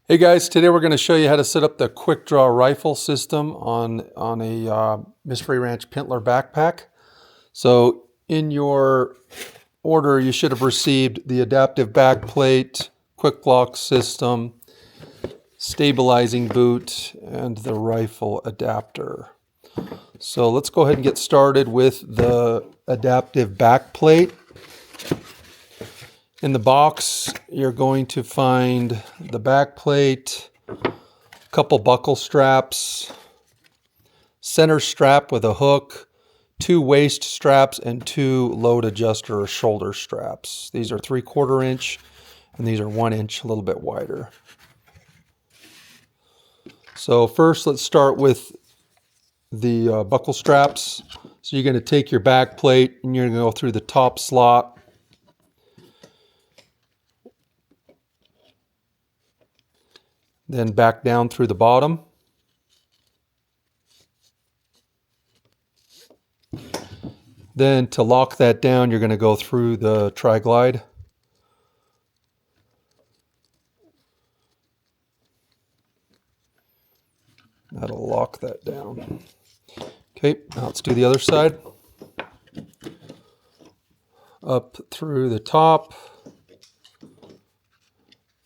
Hey guys, today we're going to show you how to set up the quick draw rifle system on a Mystery Ranch Pintler backpack. So in your order you should have received the adaptive backplate, quick lock system, stabilizing boot, and the rifle adapter. So let's go ahead and get started with the adaptive backplate. In the box, you're going to find the back plate, a couple buckle straps, center strap with a hook, 2 waist straps, and 2 load adjuster or shoulder straps. These are 3/4 inch and these are 1 inch, a little bit wider. So first, let's start with the buckle straps. So you're going to take your back plate and you're going to go through the top slot, then back down through the bottom. Then to lock that down, you're going to go through the tri-glide. That'll lock that down. Okay, now let's do the other side. Up through the top,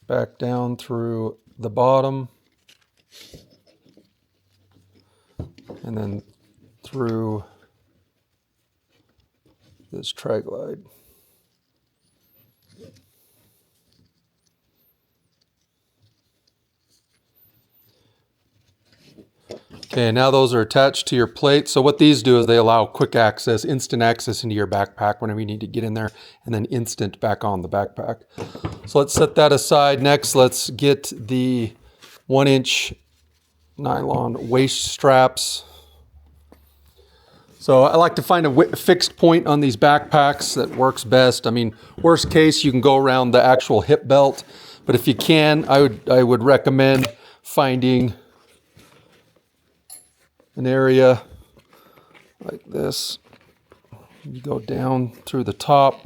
back down through the bottom, and then through this tri-glide. Okay, now those are attached to your plate. So what these do is they allow quick access, instant access into your backpack whenever you need to get in there, and then instant back on the backpack. So let's set that aside. Next, let's get the 1 inch nylon waist straps. So I like to find a fixed point on these backpacks that works best. I mean, worst case, you can go around the actual hip belt, but if you can, I would recommend finding an area like this. You go down through the top.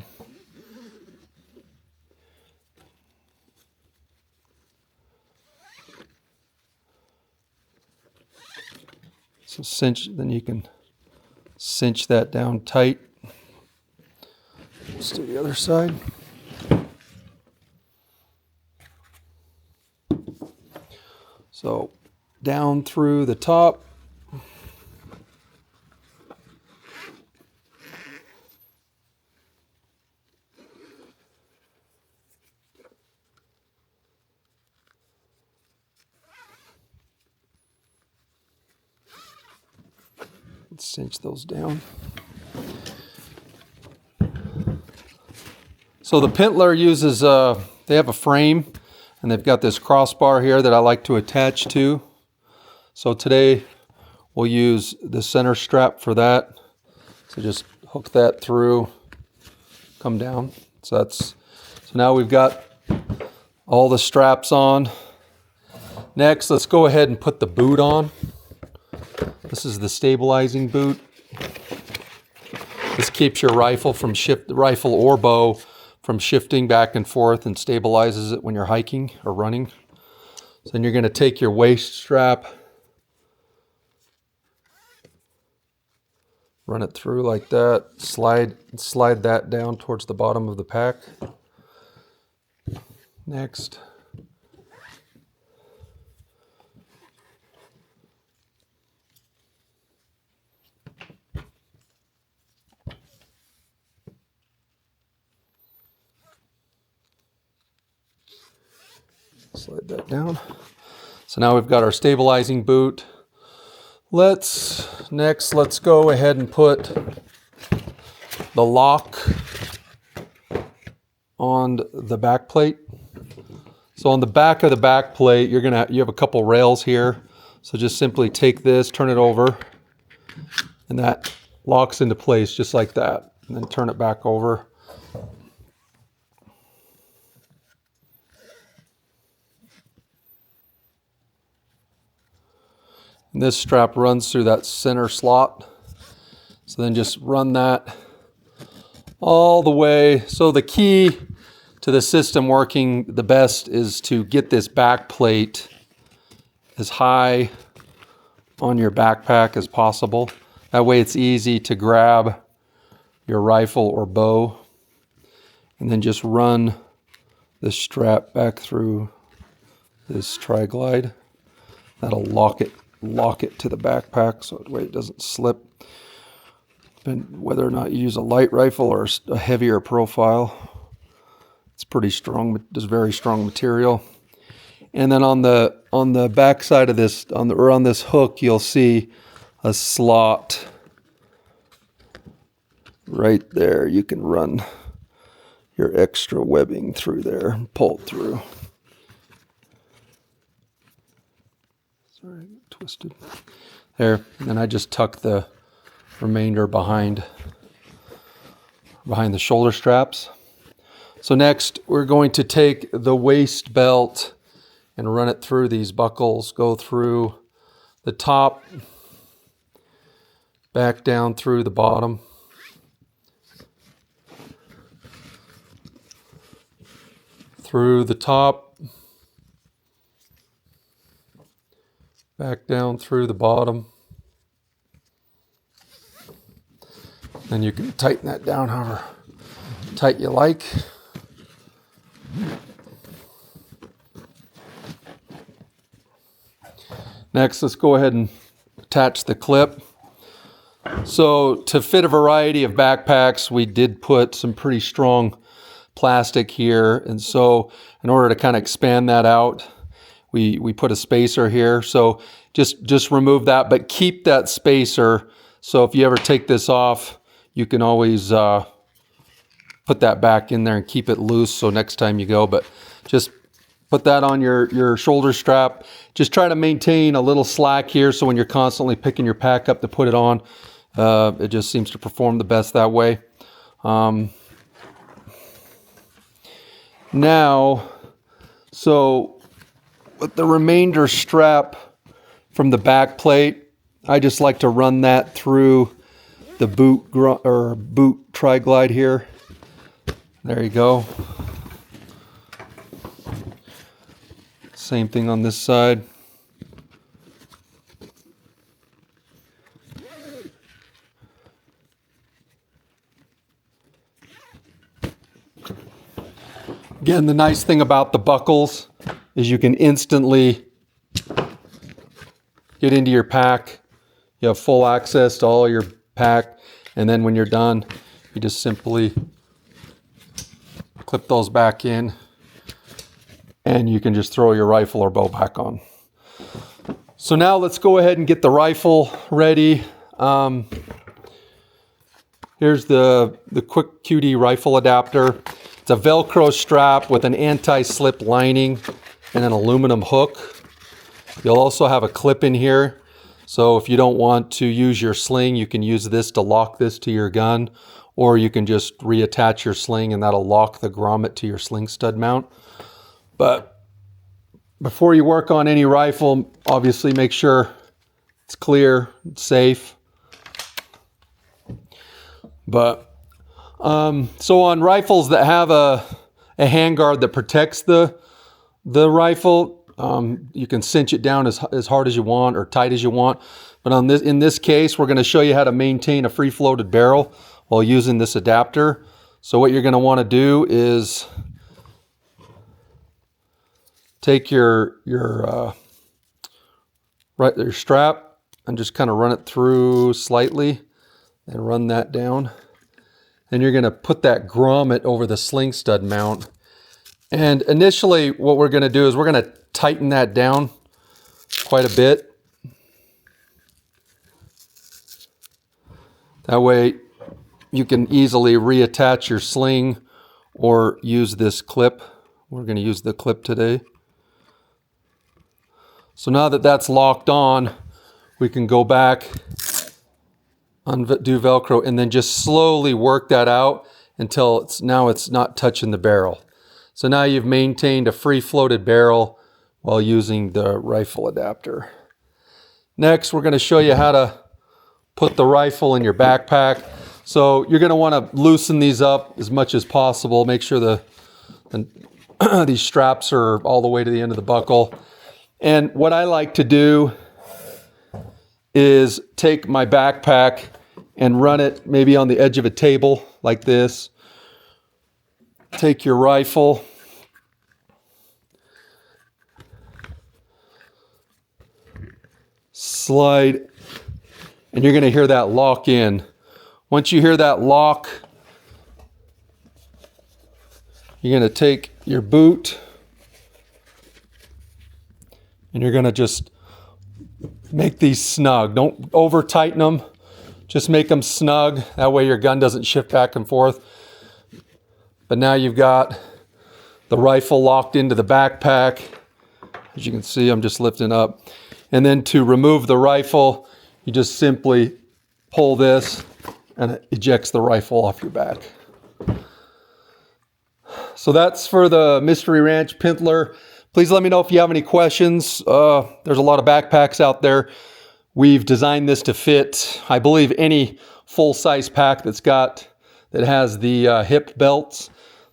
So then you can cinch that down tight. Let's do the other side. So down through the top. Let's cinch those down. So the Pintler uses, they have a frame and they've got this crossbar here that I like to attach to. So today we'll use the center strap for that. So just hook that through, come down. So now we've got all the straps on. Next, let's go ahead and put the boot on. This is the stabilizing boot. This keeps your rifle or bow from shifting back and forth and stabilizes it when you're hiking or running. So then you're going to take your waist strap, run it through like that, slide that down towards the bottom of the pack. Next, slide that down. So now we've got our stabilizing boot. Let's go ahead and put the lock on the back plate. So on the back of the back plate, you have a couple rails here. So just simply take this, turn it over, and that locks into place just like that. And then turn it back over. And this strap runs through that center slot. So then just run that all the way. So the key to the system working the best is to get this back plate as high on your backpack as possible. That way it's easy to grab your rifle or bow, and then just run this strap back through this tri-glide. That'll lock it to the backpack so that way it doesn't slip. And whether or not you use a light rifle or a heavier profile, it's pretty strong. It's very strong material. And then on the back side of this, on this hook, you'll see a slot right there. You can run your extra webbing through there and pull it through. Sorry, I got twisted. There, and then I just tuck the remainder behind the shoulder straps. So next, we're going to take the waist belt and run it through these buckles, go through the top, back down through the bottom. Through the top, back down through the bottom. Then you can tighten that down however tight you like. Next, let's go ahead and attach the clip. So to fit a variety of backpacks, we did put some pretty strong plastic here, and so in order to kind of expand that out, we put a spacer here. So just remove that, but keep that spacer. So if you ever take this off, you can always put that back in there and keep it loose so next time you go. But just put that on your shoulder strap. Just try to maintain a little slack here so when you're constantly picking your pack up to put it on, it just seems to perform the best that way. Now, so with the remainder strap from the back plate, I just like to run that through the boot tri-glide here. There you go. Same thing on this side. Again, the nice thing about the buckles is you can instantly get into your pack. You have full access to all your pack, and then when you're done, you just simply clip those back in, and you can just throw your rifle or bow back on. So now let's go ahead and get the rifle ready. Here's the Quick QD rifle adapter. It's a Velcro strap with an anti-slip lining and an aluminum hook. You'll also have a clip in here. So if you don't want to use your sling, you can use this to lock this to your gun, or you can just reattach your sling and that'll lock the grommet to your sling stud mount. But before you work on any rifle, obviously make sure it's clear, it's safe. But so on rifles that have a handguard that protects the rifle, you can cinch it down as hard as you want or tight as you want. But in this case, we're going to show you how to maintain a free-floated barrel while using this adapter. So what you're going to want to do is take your strap and just kind of run it through slightly and run that down. And you're going to put that grommet over the sling stud mount. And initially what we're going to do is we're going to tighten that down quite a bit. That way you can easily reattach your sling or use this clip. We're going to use the clip today. So now that that's locked on, we can go back, undo Velcro, and then just slowly work that out until it's not touching the barrel. So now you've maintained a free floated barrel while using the rifle adapter. Next, we're going to show you how to put the rifle in your backpack. So you're going to want to loosen these up as much as possible. Make sure the And these straps are all the way to the end of the buckle. And what I like to do is take my backpack and run it maybe on the edge of a table like this. Take your rifle. Slide, and you're going to hear that lock in. Once you hear that lock, you're going to take your boot and you're going to just make these snug. Don't over tighten them. Just make them snug. That way your gun doesn't shift back and forth. But now you've got the rifle locked into the backpack. As you can see, I'm just lifting up. And then to remove the rifle, you just simply pull this and it ejects the rifle off your back. So that's for the Mystery Ranch Pintler. Please let me know if you have any questions. There's a lot of backpacks out there. We've designed this to fit, I believe, any full-size pack that has the hip belts.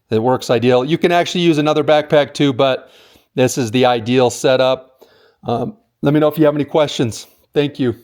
That works ideal. You can actually use another backpack too, but this is the ideal setup. Let me know if you have any questions. Thank you.